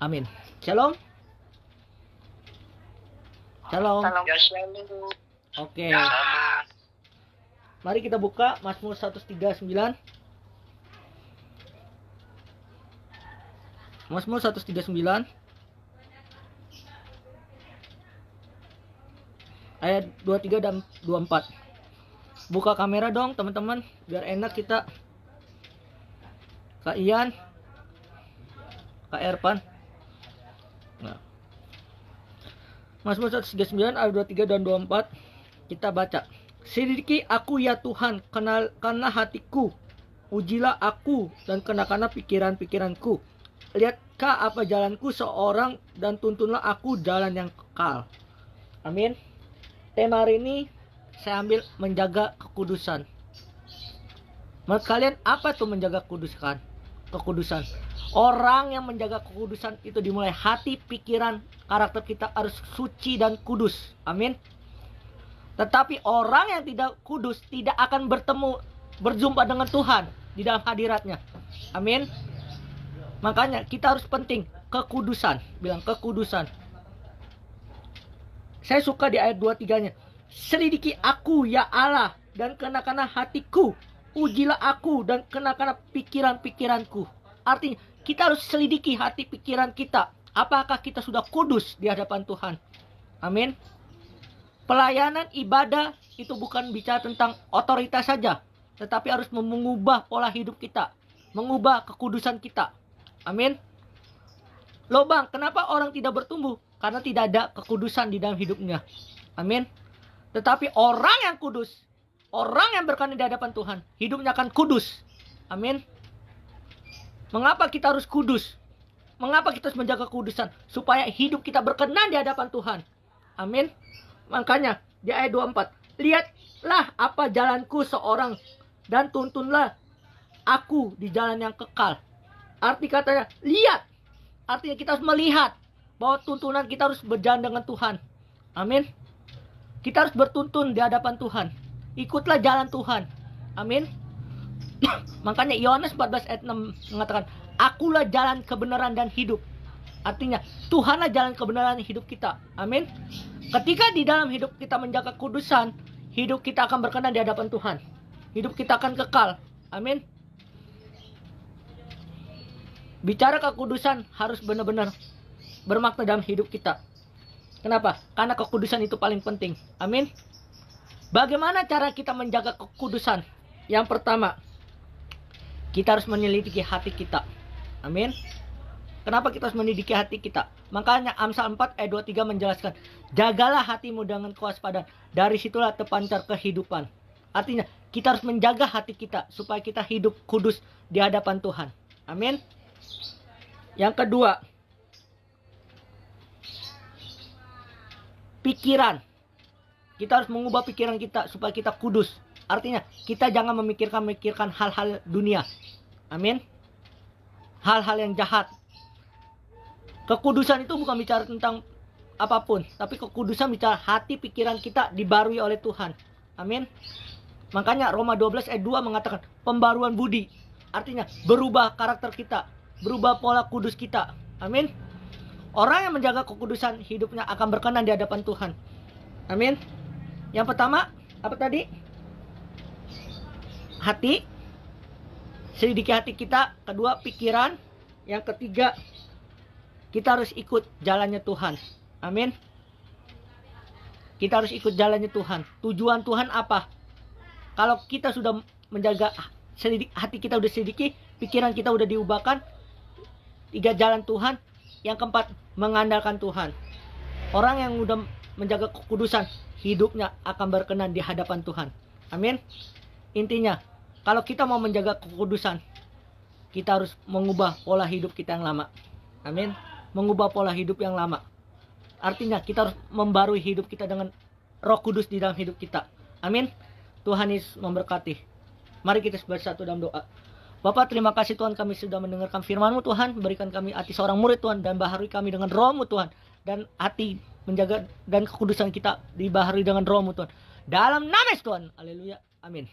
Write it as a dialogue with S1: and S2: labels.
S1: Amin. Shalom. Shalom.
S2: Ya, shalom.
S1: Oke. Mari kita buka Mazmur 139. Mazmur 139 ayat 23 dan 24. Buka kamera dong teman-teman, biar enak kita. Kak Ian, Kak Erpan. Nah. Mazmur 139 ayat 23 dan 24. Kita baca. Selidiki aku ya Tuhan, kenalkanlah hatiku. Ujilah aku dan kenakanlah pikiran-pikiranku. Lihatkah apa jalanku seorang dan tuntunlah aku jalan yang kekal. Amin. Tema hari ini saya ambil menjaga kekudusan. Menurut kalian apa tuh menjaga kekudusan? Orang yang menjaga kekudusan itu dimulai hati, pikiran, karakter kita harus suci dan kudus. Amin. Tetapi orang yang tidak kudus tidak akan berjumpa dengan Tuhan di dalam hadiratnya. Amin. Makanya kita harus penting kekudusan. Bilang kekudusan. Saya suka di ayat 23-nya. Selidiki aku ya Allah dan kenakanlah hatiku. Ujilah aku dan kenakanlah pikiran-pikiranku. Artinya kita harus selidiki hati pikiran kita. Apakah kita sudah kudus di hadapan Tuhan? Amin. Pelayanan ibadah itu bukan bicara tentang otoritas saja, tetapi harus mengubah pola hidup kita, mengubah kekudusan kita. Amin. Loh bang, kenapa orang tidak bertumbuh? Karena tidak ada kekudusan di dalam hidupnya. Amin. Tetapi orang yang kudus, orang yang berkenan di hadapan Tuhan, hidupnya akan kudus. Amin. Mengapa kita harus kudus? Mengapa kita harus menjaga kekudusan? Supaya hidup kita berkenan di hadapan Tuhan. Amin. Makanya di ayat 24, lihatlah apa jalanku seorang dan tuntunlah aku di jalan yang kekal. Arti katanya lihat. Artinya kita harus melihat bahwa tuntunan kita harus berjalan dengan Tuhan. Amin. Kita harus bertuntun di hadapan Tuhan. Ikutlah jalan Tuhan. Amin. Makanya Yohanes 14 ayat 6 mengatakan, akulah jalan kebenaran dan hidup. Artinya Tuhanlah jalan kebenaran hidup kita. Amin. Ketika di dalam hidup kita menjaga kudusan, hidup kita akan berkenan di hadapan Tuhan. Hidup kita akan kekal. Amin. Bicara kekudusan harus benar-benar bermakna dalam hidup kita. Kenapa? Karena kekudusan itu paling penting. Amin. Bagaimana cara kita menjaga kekudusan? Yang pertama, kita harus menyelidiki hati kita. Amin. Kenapa kita harus menyelidiki hati kita? Makanya Amsal 4 ayat 23 menjelaskan, jagalah hatimu dengan kewaspadaan. Dari situlah terpancar kehidupan. Artinya, kita harus menjaga hati kita supaya kita hidup kudus di hadapan Tuhan. Amin. Yang kedua, pikiran. Kita harus mengubah pikiran kita supaya kita kudus. Artinya, kita jangan memikirkan hal-hal dunia. Amin. Hal-hal yang jahat. Kekudusan itu bukan bicara tentang apapun, tapi kekudusan bicara hati pikiran kita dibarui oleh Tuhan. Amin. Makanya Roma 12 ayat 2 mengatakan pembaruan budi. Artinya berubah karakter kita, berubah pola kudus kita. Amin. Orang yang menjaga kekudusan hidupnya akan berkenan di hadapan Tuhan. Amin. Yang pertama, apa tadi? Hati. Selidiki hati kita. Kedua, pikiran. Yang ketiga, kita harus ikut jalannya Tuhan. Amin. Kita harus ikut jalannya Tuhan. Tujuan Tuhan apa? Kalau kita sudah menjaga hati kita udah selidiki, pikiran kita udah diubahkan, 3 jalan Tuhan. Yang keempat, mengandalkan Tuhan. Orang yang udah menjaga kekudusan, hidupnya akan berkenan di hadapan Tuhan. Amin. Intinya, kalau kita mau menjaga kekudusan, kita harus mengubah pola hidup kita yang lama. Amin. Mengubah pola hidup yang lama. Artinya kita harus membarui hidup kita dengan Roh Kudus di dalam hidup kita. Amin. Tuhan Yesus memberkati. Mari kita bersatu dalam doa. Bapa, terima kasih Tuhan, kami sudah mendengarkan firman-Mu Tuhan. Berikan kami hati seorang murid Tuhan, dan baharui kami dengan Roh-Mu Tuhan. Dan hati menjaga dan kekudusan kita dibaharui dengan Roh-Mu Tuhan. Dalam nama Yesus Tuhan. Haleluya. Amin.